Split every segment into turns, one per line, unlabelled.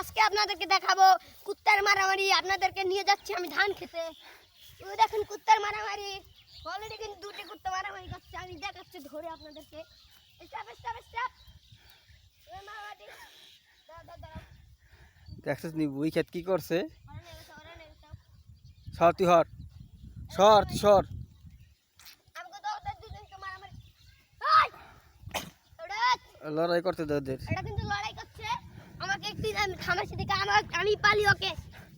আজকে আপনাদেরকে দেখাবো কুত্তার মারামারি। আপনাদেরকে নিয়ে যাচ্ছি আমি ধান খেতে। ওই দেখুন কুত্তার মারামারি, অলরেডি কিন্তু দুটি কুত্তা মারামারি করছে। আমি দেখাচ্ছি ধরে আপনাদেরকে। Stop stop stop. ওই মারামারি
দেখছিস নি বুই খেত কি করছে?
ওরা নেই
সর তুই হর, সর তুই সর।
আমাকে তো ওদের দুজনকে মারামারি। ওই ওরা
লড়াই করতে দে ওদের।
এটা কিন্তু লড়াই করছে। আমাকে একটু থামাইছে দেখে আমি পালি ওকে।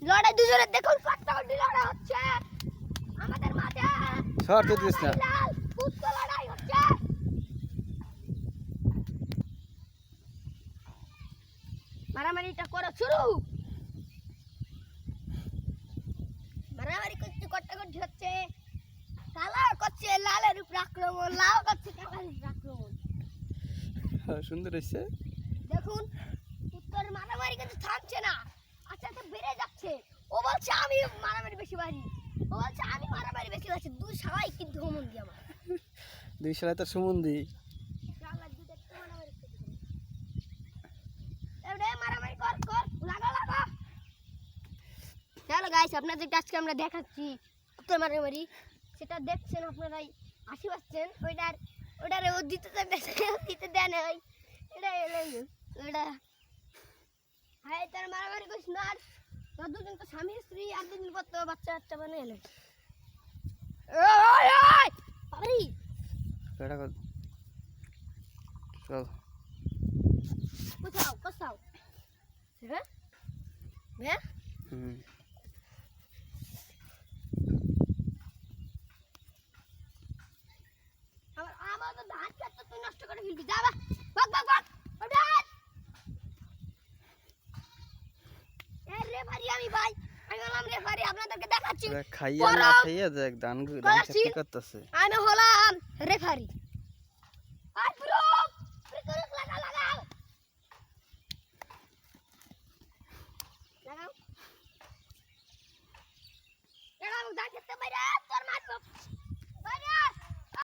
লড়াই দুজনের দেখুন ফাটাফাটি লড়াই হচ্ছে আমাদের মাঠে।
সর তুই দিস না।
কুত্তা লড়াই হচ্ছে। মারামারিটা করা শুরু। মারামারি করতে কটাকটি হচ্ছে। কালা করছে লালের উপর আক্রমণ, লাল করছে কালার উপর আক্রমণ।
সুন্দর হয়েছে।
দেখুন উত্তর মারামারি কিন্তু থামছে না, আস্তে আস্তে বেড়ে যাচ্ছে। ও বলছে আমি মারামারি বেশি পারি, ও বলছে আমি মারামারি বেশি পারি। দুই সবাই কিন্তু হোমন্দি আমার
দুই সালে তোর সুমন্দি।
মারামারি কর কর লাগা লাগা। চলো গাইস, আপনাদেরকে আজকে আমরা দেখাচ্ছি উত্তর মারামারি। সেটা দেখছেন আপনারাই, আসি পাচ্ছেন। ওটারে ও দিতে দেন ওই ওটা হ্যাঁ তার মারামারি করিস না। আর দুজন তো স্বামী স্ত্রী, আর দুদিন পর তো বাচ্চা বাচ্চা বানিয়ে এলেন।
চল
কোথাও কোথাও হ্যাঁ হ্যাঁ আমার তো ধান খেত তুই নষ্ট করে ফেলবি। যা বাক বাক বাক ওটা রেফারি আমি ভাই, আমি হলাম রেফারি। আপনাদেরকে দেখাচ্ছি
খাইয়া না খাইয়া দেখ ধান খেত কি করতেছে।
আমি হলাম রেফারি।